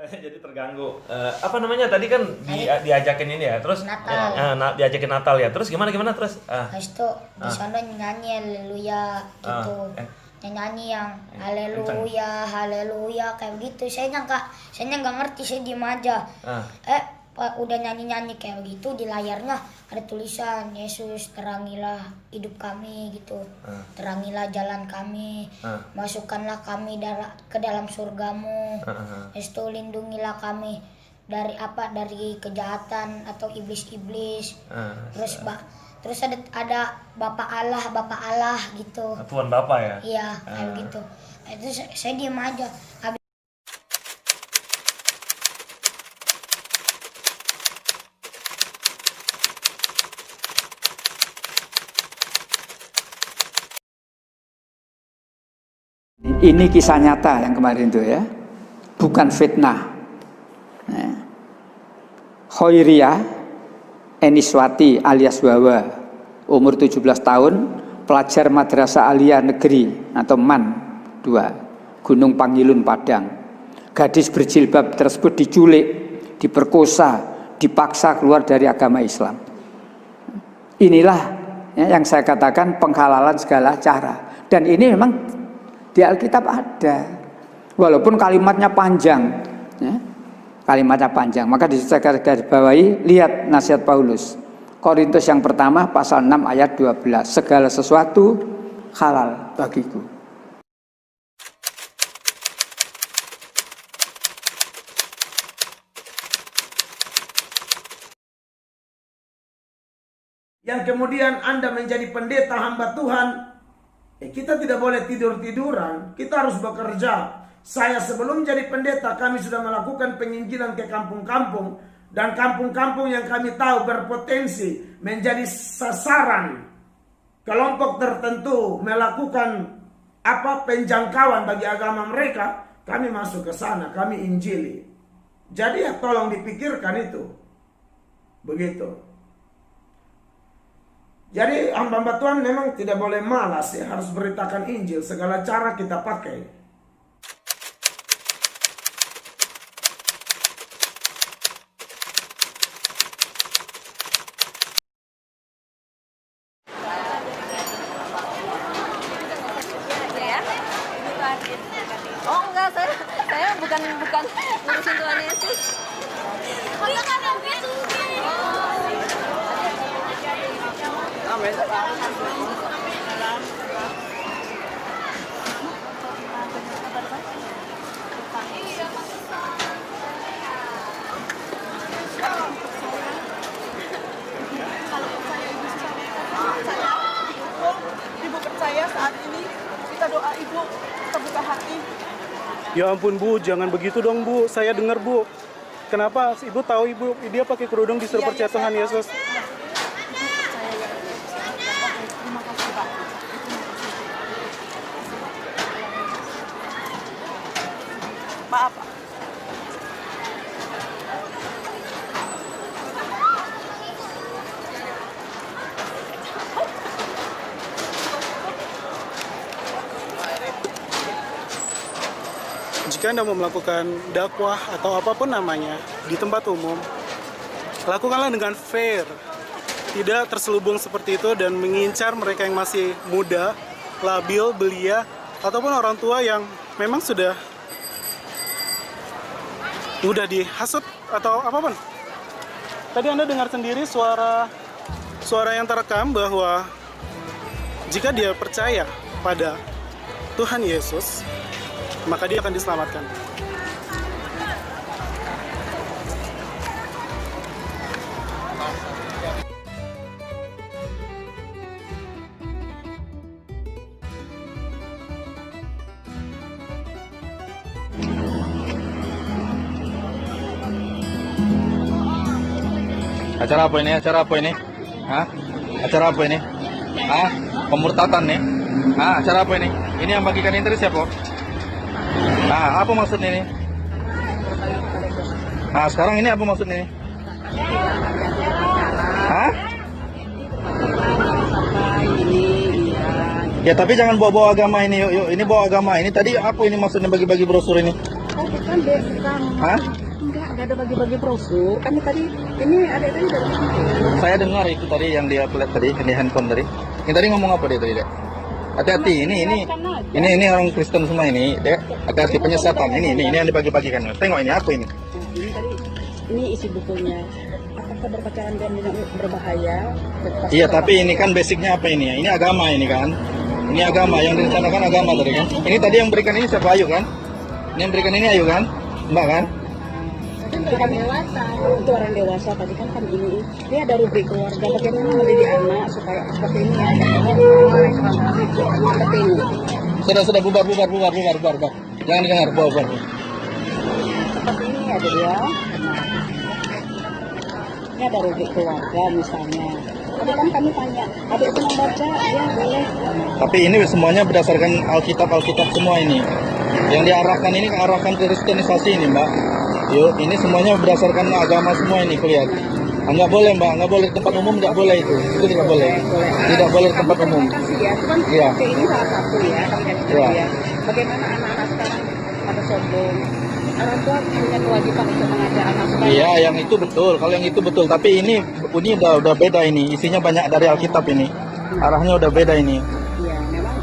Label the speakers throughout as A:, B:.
A: Jadi terganggu. Apa namanya tadi kan diajakin ini ya, terus
B: Natal.
A: diajakin Natal ya. Terus gimana terus?
B: Habis itu di sana nyanyi haleluya gitu. Nyanyi yang haleluya, haleluya kayak gitu. Saya nggak ngerti, saya diem aja. Udah nyanyi kayak begitu, di layarnya ada tulisan Yesus terangilah hidup kami gitu. Terangilah jalan kami. Masukkanlah kami ke dalam surgamu. Yesus lindungilah kami dari kejahatan atau iblis-iblis. Terus ada Bapak Allah gitu.
A: Tuhan Bapak ya?
B: Iya, kayak gitu. Itu saya diem aja.
C: Ini kisah nyata yang kemarin itu ya, bukan fitnah. Khoiriyah Eniswati alias Wawa, umur 17 tahun, pelajar Madrasah Aliyah Negeri atau MAN 2, Gunung Pangilun, Padang. Gadis berjilbab tersebut diculik, diperkosa, dipaksa keluar dari agama Islam. Inilah yang saya katakan penghalalan segala cara. Dan ini memang di Alkitab ada, walaupun kalimatnya panjang, ya, kalimatnya panjang. Maka di situ saya garis bawahi, lihat nasihat Paulus, Korintus yang pertama pasal 6 ayat 12, segala sesuatu halal bagiku.
D: Yang kemudian Anda menjadi pendeta hamba Tuhan, kita tidak boleh tidur-tiduran, kita harus bekerja. Saya sebelum jadi pendeta, kami sudah melakukan penginjilan ke kampung-kampung, dan kampung-kampung yang kami tahu berpotensi menjadi sasaran kelompok tertentu melakukan penjangkauan bagi agama mereka, kami masuk ke sana, kami injili. Jadi ya tolong dipikirkan itu. Begitu. Jadi hamba Tuhan memang tidak boleh malas ya, harus beritakan Injil, segala cara kita pakai.
E: Oh enggak, saya bukan ngurusin Tuhan Yesus. Oh iya kan yang gitu.
F: Ibu percaya saat ini kita doa Ibu, kita buka hati.
G: Ya ampun Bu, jangan begitu dong Bu. Saya dengar Bu. Kenapa? Ibu tahu Ibu, dia pakai kerudung disuruh percaya Tuhan Yesus.
F: Terima kasih Pak. Maaf Pak.
G: Jika Anda mau melakukan dakwah atau apapun namanya di tempat umum, lakukanlah dengan fair. Tidak terselubung seperti itu dan mengincar mereka yang masih muda, labil, belia, ataupun orang tua yang memang sudah dihasut atau apapun. Tadi Anda dengar sendiri suara yang terekam bahwa jika dia percaya pada Tuhan Yesus, maka dia akan diselamatkan.
H: Acara apa ini? Hah? Acara apa ini? Hah? Pemurtatan nih? Hah? Acara apa ini? Ini yang bagikan interest siapa? Nah, apa maksudnya ini? Nah, sekarang ini apa maksudnya ini? Hah? Ya, tapi jangan bawa-bawa agama ini, yuk. Ini bawa agama. Ini tadi apa ini maksudnya bagi-bagi brosur ini?
F: Kan
H: Hah?
F: enggak ada bagi-bagi brosur. Kan tadi ini ada tadi dari
H: Saya dengar itu tadi yang dia lihat tadi di handphone tadi. Ini tadi ngomong apa dia tadi, Dek? Hati-hati, ini orang Kristen semua ini, Dek. Hati-hati penyesatan. Ini yang dibagi-bagikan. Tengok ini apa ini?
F: ini tadi ini isi bukunya. Apakah berpacaran dan berbahaya?
H: Iya, tapi ini kan basicnya apa ini ya? Ini agama ini kan. Ini agama yang direncanakan agama tadi kan. Ini tadi yang berikan ini siapa? Ayu kan? Ini yang berikan ini Ayu kan? Mbak kan?
F: Itu kan dewasa. Itu orang dewasa tadi kan ini ada rubrik keluarga bagaimana mendidik anak supaya seperti ini ya. Seperti ini.
H: Sudah bubar. Jangan dengar, bubar.
F: Seperti ini ada dia. Ini ada rubrik keluarga misalnya. Tadi kan kami tanya, ada itu membaca, ya boleh.
H: Tapi ini semuanya berdasarkan Alkitab semua ini. Yang diarahkan ini kearahkan kristenisasi ini, Mbak. Yuk, ini semuanya berdasarkan agama semua ini kelihatan. Enggak boleh, Mbak, enggak boleh di tempat umum, enggak boleh itu. Itu tidak boleh. Tidak boleh di tempat umum. Iya.
F: Ini salah satu ya, kami dari ya. Bagaimana anak-anak sekarang pada sombong. Orang tua punya kewajiban untuk mengajar anak supaya.
H: Iya, yang itu betul. Kalau yang itu betul, tapi ini udah beda ini. Isinya banyak dari Alkitab ini. Arahnya udah beda ini.
F: Iya, memang.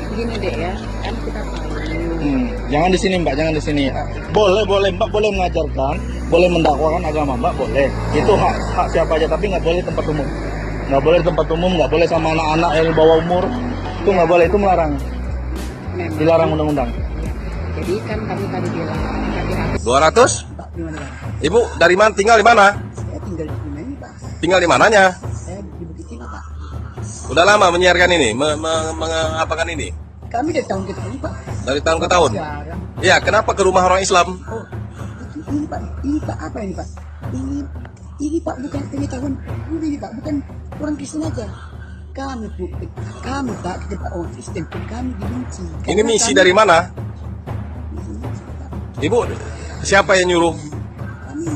F: Begini deh ya, kan kita tahu.
H: Jangan di sini, Mbak, jangan di sini. Boleh Mbak, boleh mengajarkan, boleh mendakwakan agama Mbak, boleh. Itu hak siapa aja, tapi nggak boleh tempat umum. Nggak boleh tempat umum, nggak boleh sama anak-anak yang di bawah umur. Itu nggak boleh, itu melarang. Dilarang undang-undang.
F: Jadi kan kami tadi bilang hati-hati.
I: 200?
F: Gimana?
I: Ibu dari mana? Tinggal di mana?
F: Saya tinggal di sini ini, Pak.
I: Tinggal di mananya?
F: Saya di Bukit Tinggi, Pak.
I: Udah lama menyiarkan ini, mengapakan ini?
F: Kami dari tahun ke tahun, Pak.
I: Dari tahun ke tahun?
F: Jarang.
I: Iya, kenapa ke rumah orang Islam?
F: Oh, ini Pak apa ini Pak? Ini Pak bukan pengetahuan ini Pak, bukan orang Kristen aja. Kami Pak, kita Pak orang Kristen pun kami dibenci.
I: Ini misi dari mana? Ibu, siapa yang nyuruh?
F: Kami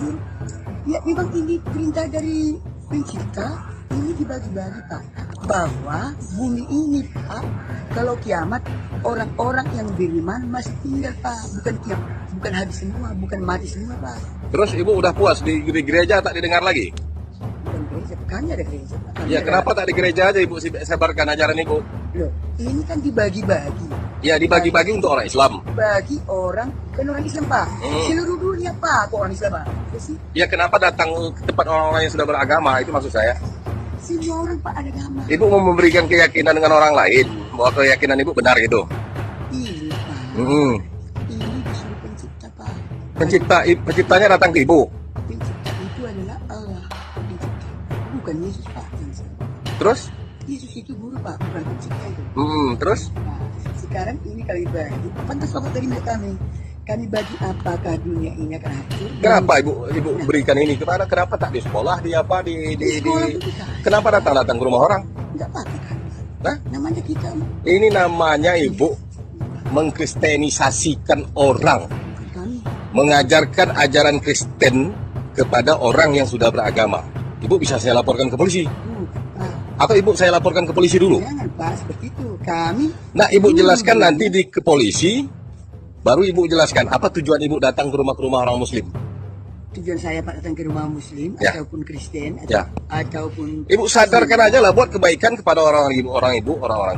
F: ya memang ini perintah dari pencipta, ini dibagi-bagi Pak. Bahwa bumi ini Pak, kalau kiamat orang-orang yang beriman masih tinggal Pak, bukan habis semua, bukan mati semua Pak.
I: Terus ibu udah puas di gereja, tak didengar lagi?
F: Bukan gereja, bukannya ada gereja Pak.
I: Ya kenapa tak di gereja aja ibu sebarkan ajaran ibu?
F: Loh, ini kan dibagi-bagi.
I: Ya dibagi-bagi untuk orang Islam.
F: Bagi orang, kan orang Islam Pak. Seluruh dunia Pak, kok orang Islam Pak.
I: Ya kenapa datang ke tempat orang-orang yang sudah beragama, itu maksud saya.
F: Semua orang Pak ada agama.
I: Ibu mau memberikan keyakinan dengan orang lain, bahwa keyakinan ibu benar gitu.
F: Ini Pak. Ini disuruh pencipta Pak.
I: Penciptanya datang ke ibu.
F: Pencipta itu adalah Allah. Pencipta. Bukan Yesus Pak.
I: Terus?
F: Yesus itu guru Pak, bukan pencipta itu.
I: Terus?
F: Nah, sekarang ini kami bagi. Pantas Bapak tadi kami. Kami bagi apakah dunia ini akan hancur?
I: Kenapa ibu berikan ini kepada? Kenapa tak di sekolah, di apa, di kenapa datang ke rumah orang?
F: Enggak apa-apa kan?
I: Nah?
F: Namanya kita.
I: Ini namanya ibu mengkristenisasikan orang, mengajarkan ajaran Kristen kepada orang yang sudah beragama. Ibu bisa saya laporkan ke polisi? Atau ibu saya laporkan ke polisi dulu?
F: Jangan Pak, seperti itu. Kami.
I: Nah ibu jelaskan nanti ke polisi. Baru ibu jelaskan apa tujuan ibu datang ke rumah orang Muslim.
F: Tujuan saya Pak datang ke rumah Muslim ataupun Kristen ataupun.
I: Ibu sadarkan aja lah buat kebaikan kepada orang-orang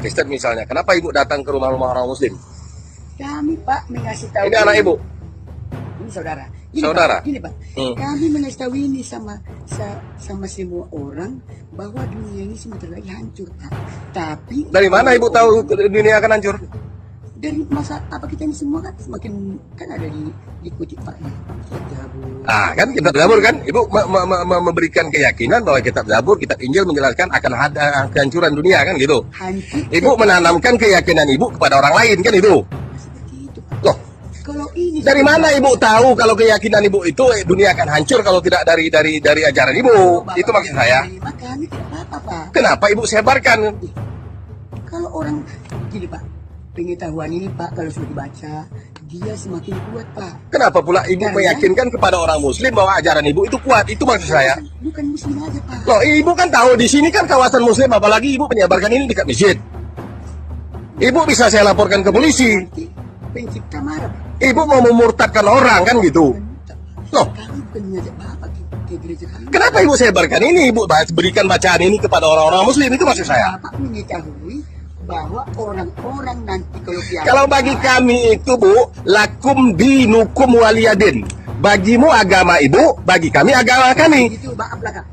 I: Kristen misalnya. Kenapa ibu datang ke rumah orang Muslim?
F: Kami Pak mengasih tahu.
I: Ini anak ibu.
F: Ini saudara.
I: Saudara.
F: Gini Pak. Kami mengasih tahu ini sama semua orang bahwa dunia ini sebentar lagi hancur Pak. Tapi.
I: Dari mana ibu tahu dunia akan hancur?
F: Dari masa apa kita ini semua kan semakin kan ada di kutip Pak.
I: Kan kitab Zabur kan, ibu memberikan keyakinan bahwa kitab Zabur, kitab Injil menjelaskan akan ada kehancuran dunia kan gitu. Ibu menanamkan keyakinan ibu kepada orang lain kan itu.
F: Seperti itu.
I: Loh,
F: kalau ini
I: dari mana ibu tahu kalau keyakinan ibu itu dunia akan hancur kalau tidak dari ajaran ibu? Itu maksud saya.
F: Kami tidak apa-apa Pak.
I: Kenapa ibu sebarkan?
F: Kalau orang gini Pak. Pengetahuan ini Pak kalau sudah dibaca dia semakin kuat Pak.
I: Kenapa pula ibu meyakinkan kepada orang Muslim bahwa ajaran ibu itu kuat? Itu maksud saya.
F: Bukan Muslim aja Pak.
I: Loh ibu kan tahu di sini kan kawasan Muslim, apalagi ibu menyebarkan ini dekat masjid. Ibu bisa saya laporkan ke polisi.
F: Nanti pencipta marah.
I: Ibu mau memurtadkan orang kan gitu. Loh,
F: Kami bukan mengajak Bapak ke gereja kami.
I: kenapa ibu sebarkan ini? Ibu berikan bacaan ini kepada orang-orang muslim, itu maksud saya.
F: Bapak mengetahui bahwa orang-orang nanti kalau kiamat.
I: Kalau bagi kami itu Bu, lakum dinukum waliyadin. Bagimu agama ibu, bagi kami agama kami.
F: Itu Bapak belakang.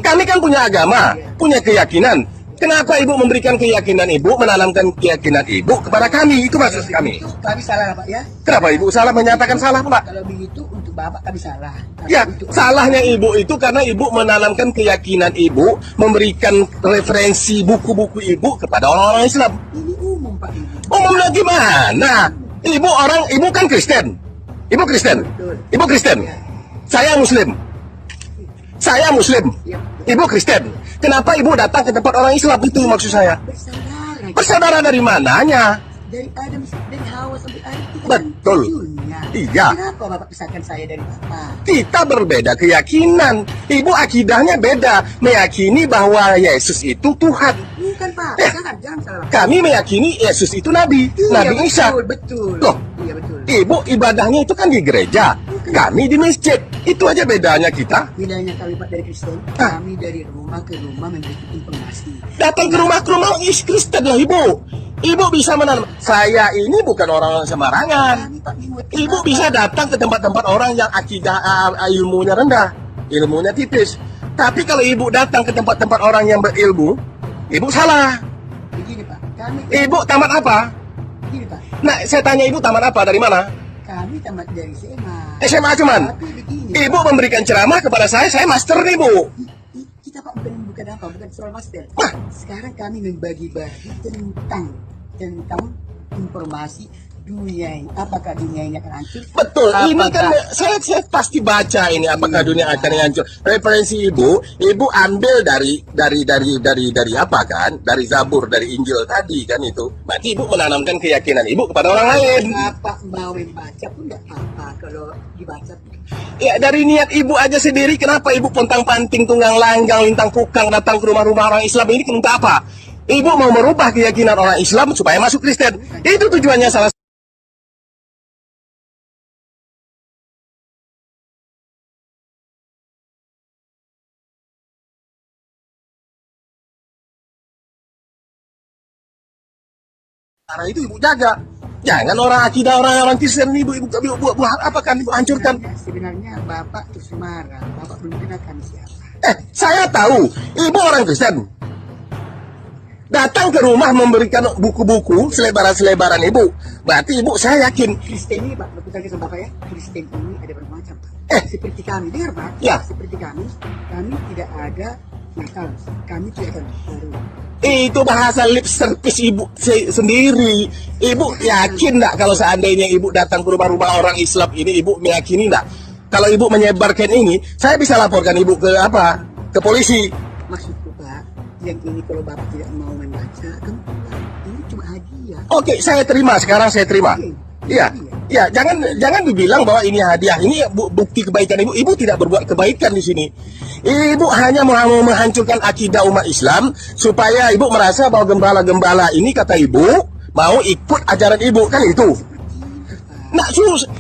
I: Kami kan punya agama, punya keyakinan. Kenapa ibu memberikan keyakinan ibu, menanamkan keyakinan ibu kepada kami? Itu maksud kami.
F: Itu kami salah Pak ya.
I: Kenapa ibu salah menyatakan salah Pak?
F: Kalau begitu untuk Bapak kami salah.
I: Ya, salahnya ibu itu karena ibu menanamkan keyakinan ibu, memberikan referensi buku-buku ibu kepada orang-orang Islam.
F: Ini umum Pak ini.
I: Umumnya gimana? Ibu kan Kristen. Ibu Kristen. Ibu Kristen. Saya Muslim. Saya Muslim. Ibu Kristen. Kenapa ibu datang ke tempat orang Islam? Itu maksud saya.
F: Bersaudara.
I: Bersaudara dari mananya?
F: Dari Adam, dari Hawa sampai Adam kita
I: Betul.
F: kan cucunya.
I: Iya.
F: Kenapa Bapak pisahkan saya dari Bapak?
I: Kita berbeda keyakinan. Ibu akidahnya beda. Meyakini bahwa Yesus itu Tuhan.
F: Bukan Pak, jangan salah.
I: Kami meyakini Yesus itu Nabi. Nabi Isa.
F: Betul.
I: Loh,
F: Iya betul.
I: ibu ibadahnya itu kan di gereja. Kami di masjid. Itu aja bedanya kita.
F: Bedanya kalimat dari Kristen, kami dari rumah ke rumah memberikan informasi.
I: Datang ke rumah Kristen lah ibu. Ibu bisa menanam. Saya ini bukan orang sembarangan.
F: Kami Pak menguatkan
I: Ibu
F: Bapak.
I: bisa datang ke tempat-tempat orang yang akidah ilmunya rendah, ilmunya tipis. Tapi kalau ibu datang ke tempat-tempat orang yang berilmu, ibu salah.
F: Begini Pak, kami
I: Ibu tamat apa?
F: begini Pak,
I: Nah, saya tanya ibu tamat apa? Dari mana?
F: kami tamat dari SMA.
I: SMA cuman.
F: Tapi begini,
I: Ibu memberikan ceramah kepada saya master nih bu.
F: kita Pak bukan apa, bukan soal master.
I: Wah.
F: Sekarang kami membagi-bagi tentang informasi dunia ini. Apakah dunia ini akan hancur?
I: Betul, ini kan
F: Apakah-
I: saya pasti baca ini apakah dunia akan hancur. Referensi ibu ambil dari apa kan? Dari Zabur, dari Injil tadi kan itu. Berarti ibu menanamkan keyakinan ibu kepada orang lain.
F: Bapak mau membaca pun tidak apa-apa kalau dibaca.
I: Ya dari niat ibu aja sendiri, kenapa ibu pontang-panting, tunggang langgang, lintang kukang datang ke rumah-rumah orang Islam ini untuk apa? Ibu mau merubah keyakinan orang Islam supaya masuk Kristen. Itu tujuannya salah. Cara itu ibu jaga. Jangan orang akidah orang Kristen ibu buat apa kan ibu hancurkan.
F: Sebenarnya Bapak terus marah. Bapak belum kenal kami siapa.
I: Saya tahu ibu orang Kristen. Datang ke rumah memberikan buku-buku selebaran-selebaran ibu. Berarti ibu saya yakin.
F: Kristen ini Pak, betul sama Bapak ya. Kristen ini ada bermacam Pak. Seperti kami, dengar Pak.
I: Ya.
F: Seperti kami tidak ada nakal. Kami tidak ada baru.
I: Itu bahasa lip service ibu sendiri. Ibu yakin nggak kalau seandainya ibu datang ke rumah-rumah orang Islam ini, ibu meyakini nggak? Kalau ibu menyebarkan ini, saya bisa laporkan ibu ke apa? Ke polisi.
F: Maksudku Pak, yang ini kalau Bapak tidak mau membaca, kan ini cuma hadiah.
I: Oke, saya terima. Sekarang saya terima. Iya, iya. Jangan dibilang bahwa ini hadiah. Ini bukti kebaikan ibu. Ibu tidak berbuat kebaikan di sini. Ibu hanya mau menghancurkan akidah umat Islam supaya ibu merasa bahwa gembala-gembala ini kata ibu mau ikut ajaran ibu kan itu. Nah,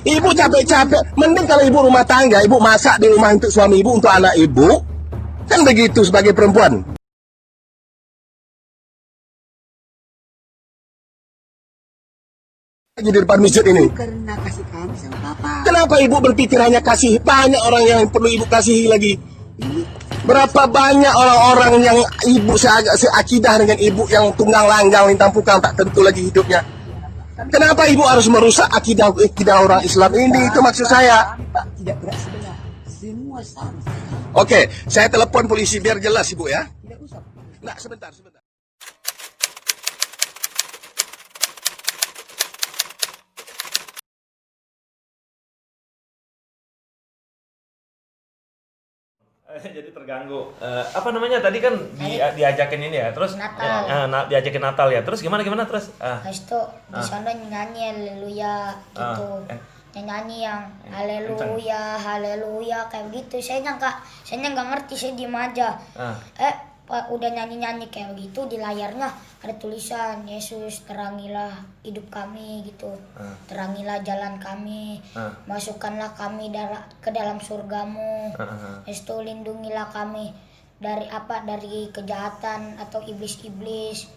I: ibu capek-capek. Mending kalau ibu rumah tangga, ibu masak di rumah untuk suami ibu, untuk anak ibu, kan begitu sebagai perempuan. Di depan masjid ini.
F: Karena kasih kami sama Bapak.
I: Kenapa ibu berpikir hanya kasih? Banyak orang yang perlu ibu kasihi lagi. Berapa banyak orang-orang yang ibu seakidah dengan ibu yang tunggang langgang lintang pukang tak tentu lagi hidupnya. Kenapa ibu harus merusak akidah orang Islam ini? Itu maksud saya.
F: Pak tidak berat sebelah. Semua sama.
I: Oke, saya telepon polisi biar jelas ibu ya.
F: Tidak usah.
I: Nah, sebentar.
A: Jadi terganggu. Apa namanya tadi kan diajakin ini ya, terus
B: Natal.
A: Diajakin Natal ya. Terus gimana terus?
B: Habis itu di sana nyanyi haleluya gitu. Nyanyi yang haleluya, haleluya kayak gitu. Saya nggak ngerti, saya diem aja. udah nyanyi kayak gitu, di layarnya ada tulisan Yesus terangilah hidup kami gitu, terangilah jalan kami, masukkanlah kami ke dalam surgamu, itu lindungilah kami dari kejahatan atau iblis-iblis.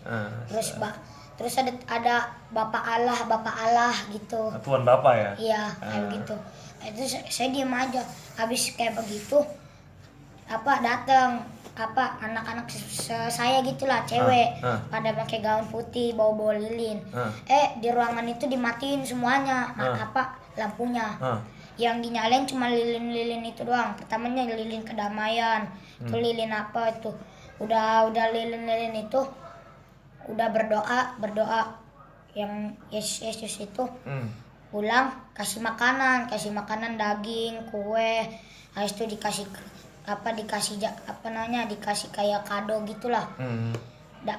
B: Terus ada Bapak Allah gitu.
A: Tuhan Bapak ya?
B: Iya, kayak gitu. Itu saya diem aja. Habis kayak begitu, datang anak-anak saya gitulah, cewek, pada pakai gaun putih, bawa lilin. Di ruangan itu dimatiin semuanya, lampunya. Yang dinyalain cuma lilin-lilin itu doang. Pertamanya lilin kedamaian, itu lilin itu. Udah lilin-lilin itu, udah berdoa yang Yesus itu pulang kasih makanan daging, kue, habis itu dikasih kayak kado gitulah.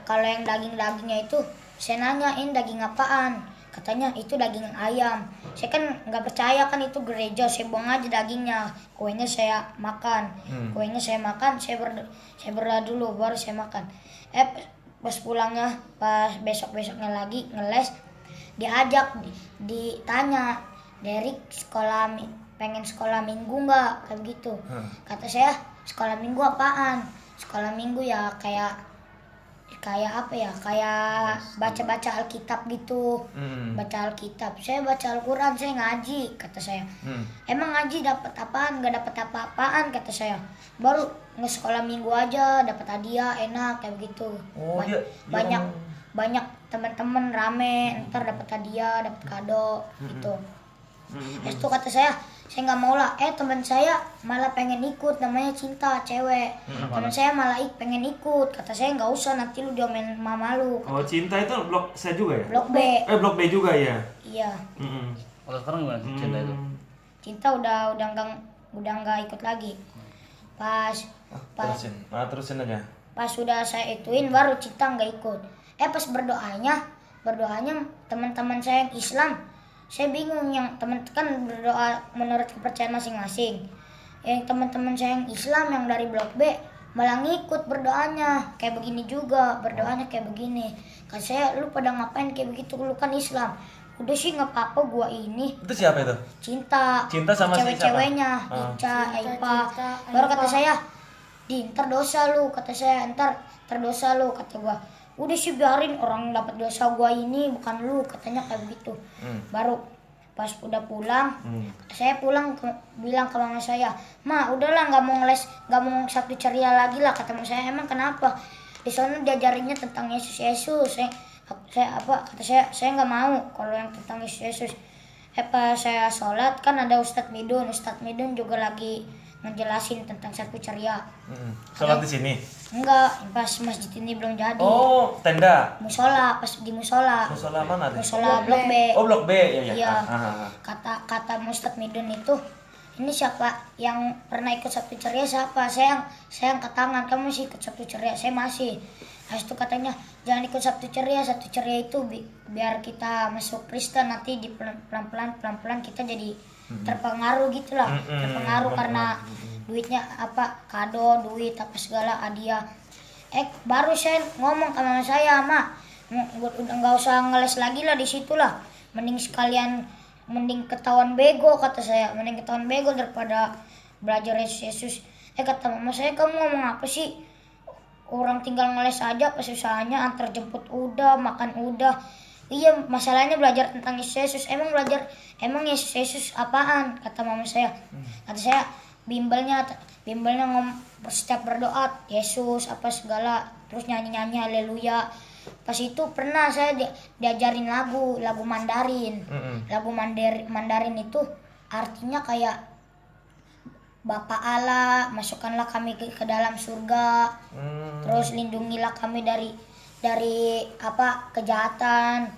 B: Kalau yang dagingnya itu saya nanyain daging apaan, katanya itu daging ayam. Saya kan nggak percaya kan itu gereja, saya buang aja dagingnya, kuenya saya makan. Saya berdoa dulu baru saya makan. Pas pulangnya, pas besoknya lagi ngeles, ditanya dari pengen sekolah minggu nggak, kayak gitu. Kata saya, sekolah minggu apaan? Sekolah minggu ya kayak baca Alkitab gitu. Baca Alkitab, saya baca Al-Quran, saya ngaji, kata saya. Emang ngaji dapat apaan? Nggak dapat apa-apaan, kata saya. Baru sekolah minggu aja dapat hadiah, enak kayak begitu. Banyak teman-teman rame, ntar dapat hadiah, dapat kado gitu. Itu kata saya nggak mau lah. Teman saya malah pengen ikut, namanya Cinta, cewek. Teman saya malah pengen ikut, kata saya nggak usah, nanti lu diomelin mama lu.
A: Oh, Cinta itu blok saya juga ya?
B: Blok B.
A: Blok B juga ya?
B: Iya.
J: Kalau sekarang gimana Cinta itu?
B: Cinta udah nggak ikut lagi.
A: Terusin aja.
B: Pas sudah saya ituin baru Cinta nggak ikut. Pas berdoanya teman-teman saya yang Islam, saya bingung. Yang teman kan berdoa menurut kepercayaan masing-masing. Yang teman-teman saya yang Islam yang dari blok B malah ngikut berdoanya kayak begini juga, berdoanya kayak begini. Kata saya, lu pada ngapain kayak begitu, lu kan Islam. Udah sih nggak apa-apa, gua ini.
A: Itu siapa itu?
B: Cinta sama cewek-ceweknya, Ica, Aipa. Baru kata saya, ntar dosa lu, kata saya, ntar terdosa lu, kata gua. Udah sih biarin, orang dapat dosa gua ini bukan lu, katanya kayak begitu. Baru pas udah pulang, saya bilang ke mama saya, "Ma, udahlah, nggak mau ngeles, nggak mau Sabtu Ceria lagi lah," kata mama saya. "Emang kenapa? Di sana diajarinnya tentang Yesus." Kata saya nggak mau kalau yang tentang Yesus. Pas saya sholat kan ada Ustadz Midun juga lagi ngejelasin tentang Sabtu Ceria.
A: Sholat di sini?
B: Enggak, pas masjid ini belum jadi.
A: Oh, tenda.
B: Musola, pas di musola.
A: Musola mana?
B: Musola blok B.
A: Oh, blok B, ya.
B: Iya. Kata Ustadz Midun itu, ini siapa yang pernah ikut Sabtu Ceria, siapa? Saya angkat tangan, kamu masih ikut Sabtu Ceria? Saya masih. Habis itu katanya, jangan ikut Sabtu Ceria itu biar kita masuk Kristen, nanti di pelan-pelan kita jadi terpengaruh gitulah. Terpengaruh karena duitnya kado, duit apa segala hadiah. Baru saya ngomong ke mama saya, "Ma, nggak usah ngeles lagi lah di situ lah. Mending ketahuan bego," kata saya. "Mending ketahuan bego daripada belajar Yesus." Kata mama saya, "Kamu ngomong apa sih? Orang tinggal ngeles aja apa susahnya, antar jemput udah, makan udah." "Iya, masalahnya belajar tentang Yesus." Emang Yesus apaan?" Kata mama saya. Kata saya, bimbelnya setiap berdoa Yesus apa segala, terus nyanyi haleluya. Pas itu pernah saya diajarin lagu Mandarin. Lagu Mandarin itu artinya kayak, "Bapa Allah, masukkanlah kami ke dalam surga. Terus lindungilah kami dari kejahatan.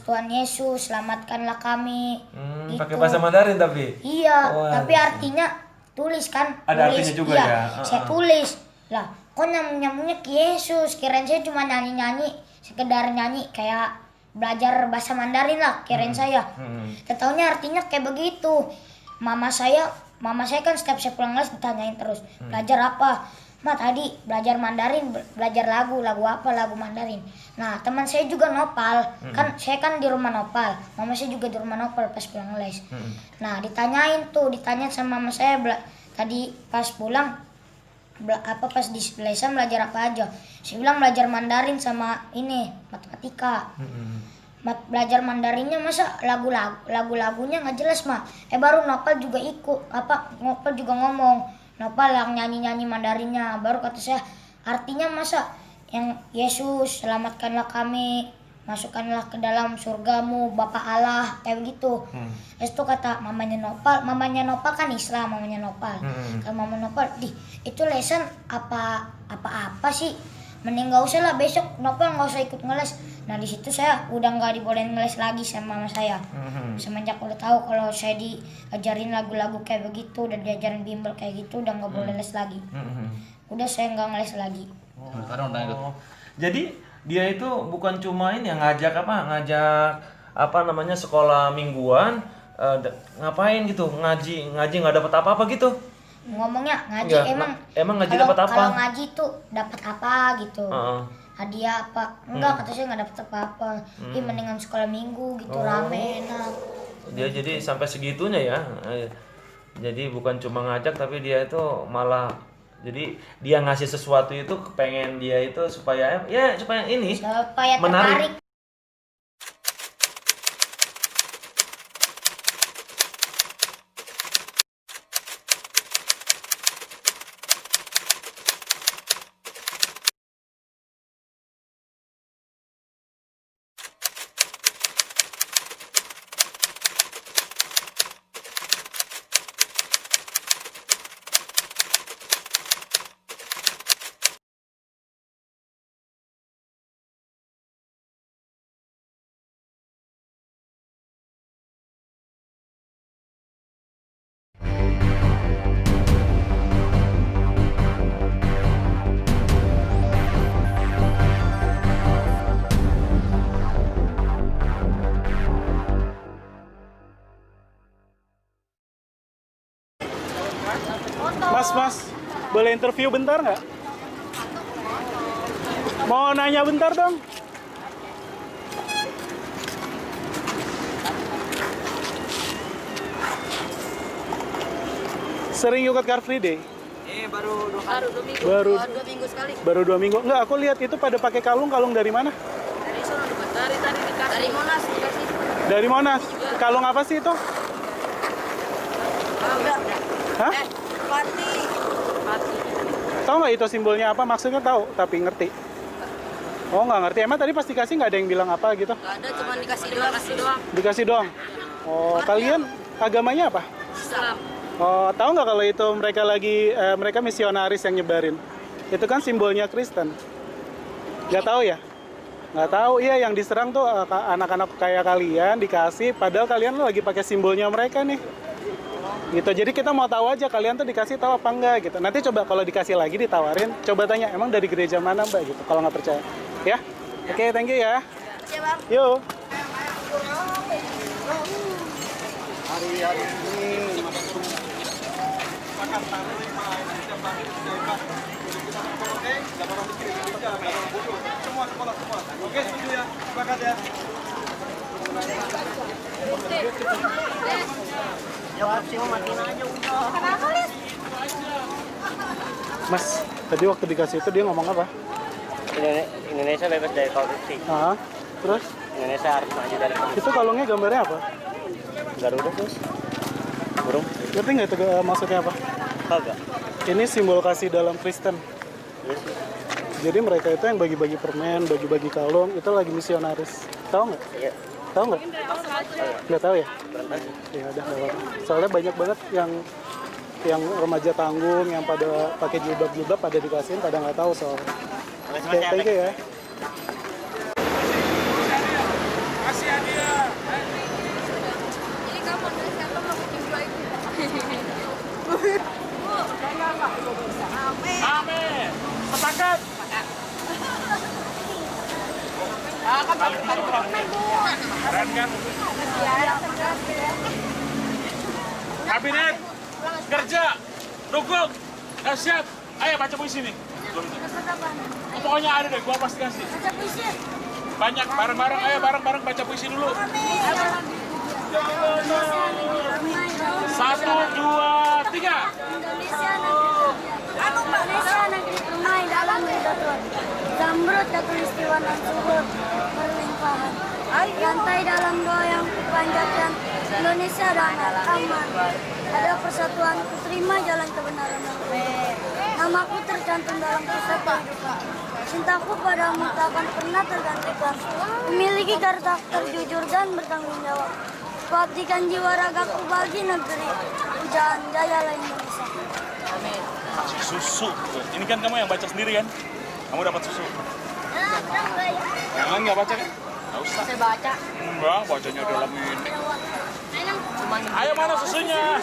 B: Tuhan Yesus, selamatkanlah kami." Gitu.
A: Pakai bahasa Mandarin tapi?
B: Iya, tapi artinya tulis kan?
A: Ada
B: tulis,
A: artinya juga
B: iya,
A: ya?
B: Saya tulis. Lah, kok nyambungnya ke Yesus? Kirain saya cuma nyanyi-nyanyi, sekedar nyanyi kayak belajar bahasa Mandarin lah, kirain saya. Ketaunya artinya kayak begitu. Mama saya kan setiap saya pulang les ditanyain terus, "Belajar apa?" Ma tadi belajar Mandarin, belajar lagu apa, lagu Mandarin. Nah teman saya juga nopal, kan saya kan di rumah nopal, mama saya juga di rumah nopal pas pulang les. Nah ditanya sama mama saya tadi pas pulang, pas di lesan belajar apa aja. Saya bilang belajar Mandarin sama ini matematika. Belajar Mandarinnya masa lagu-lagunya nggak jelas mah. Baru nopal juga nopal juga ngomong. Nopal yang nyanyi Mandarinnya, baru kata saya artinya masa yang Yesus selamatkanlah kami, masukkanlah ke dalam surgamu Bapa Allah, kayak begitu. Itu kata mamanya Nopal kan Islam, mamanya Nopal. Kalau mama Nopal, itu lesson apa sih? Mending nggak usah lah, besok Nopal nggak usah ikut ngeles. Nah di situ saya udah nggak dibolehin ngeles lagi sama mama saya. Semenjak udah tahu kalau saya diajarin lagu-lagu kayak begitu dan diajarin bimbel kayak gitu, udah nggak boleh les lagi. Udah saya nggak ngeles lagi.
J: Sekarang udah ikut.
A: Jadi dia itu bukan cuma ini yang ngajak sekolah mingguan, ngapain gitu, ngaji nggak dapat apa-apa gitu.
B: Ngomongnya ngaji
A: emang ngaji dapat apa?
B: Kalau ngaji tuh dapat apa gitu. Hadiah apa? Enggak, kata saya nggak dapat apa-apa. Mendingan sekolah minggu gitu, rame enak.
A: Dia jadi sampai segitunya ya. Jadi bukan cuma ngajak tapi dia itu malah jadi dia ngasih sesuatu itu pengen dia itu supaya ini
B: supaya
A: menarik.
G: Mas, boleh interview bentar nggak? Mau nanya bentar dong. Sering ikut Car Free Day?
E: Baru 2 minggu.
G: Baru
E: 2 minggu sekali.
G: Baru 2 minggu. Enggak, aku lihat itu pada pakai kalung dari mana?
E: Dari sono dekat. Dari Monas dikasih.
G: Dari Monas. Kalung apa sih itu? Hah?
E: Pati.
G: Tahu nggak itu simbolnya apa? Maksudnya tahu, tapi ngerti. Oh, nggak ngerti. Emang tadi pas dikasih nggak ada yang bilang apa gitu?
E: Nggak ada, cuma dikasih doang.
G: Dikasih doang? Oh, kalian agamanya apa?
E: Islam.
G: Oh, tahu nggak kalau itu mereka misionaris yang nyebarin? Itu kan simbolnya Kristen. Nggak tahu ya? Nggak tahu, iya yang diserang tuh anak-anak kayak kalian dikasih, padahal kalian lagi pakai simbolnya mereka nih. Gitu, jadi kita mau tahu aja kalian tuh dikasih tahu apa enggak gitu. Nanti coba kalau dikasih lagi ditawarin, coba tanya emang dari gereja mana mbak gitu. Kalau nggak percaya, ya? Oke, thank you ya. Yuk. Hari-hari ini semua sekolah semua. Oke, setuju ya. Sepakat ya. Mas, tadi waktu dikasih itu dia ngomong apa?
K: Indonesia bebas dari korupsi.
G: Terus?
K: Indonesia harus maju dari korupsi.
G: Itu kalungnya gambarnya apa?
K: Garuda terus. Burung.
G: Ngerti nggak itu maksudnya apa?
K: Kagak.
G: Ini simbol kasih dalam Kristen. Jadi mereka itu yang bagi-bagi permen, bagi-bagi kalung, itu lagi misionaris. Tahu nggak?
K: Iya.
G: Tahu nggak? Nggak tahu ya? Ya udah nggak apa-apa. Soalnya banyak banget yang remaja tanggung, yang pada pakai jilbab-jilbab pada dikasihin, pada nggak tahu soalnya. Oke, thank you ya.
L: Kasih hadiah.
E: Jadi kamu dari siapa mau bikin dua itu?
L: Amin. Sepakat. Keren kan? Kabinet kerja dukung siap Ayo baca puisi nih. Pokoknya ada deh, gua pasti kasih.
B: Baca puisi.
L: Banyak, bareng-bareng, ayo bareng-bareng baca puisi dulu. 1, 2, 3.
B: Indonesia negeri permai dalam berdaun. Zamrud katulistiwan dan subur berlimpahan. Lantai dalam doa yang kupanjatkan. Indonesia damai aman. Ada persatuan, kuterima jalan kebenaran. Namaku tercantum dalam pusat kehidupan. Cintaku padamu tak akan pernah tergantikan. Memiliki karakter jujur dan bertanggung jawab. Kuabdikan jiwa ragaku bagi negeri. Pujaan jayalah Indonesia.
L: Kasih susu. Ini kan kamu yang baca sendiri kan? Kamu dapat susu. Yang lain nggak baca kan? Nggak usah.
E: Saya baca.
L: Enggak, bacanya dalam ini. Ayo mana susunya?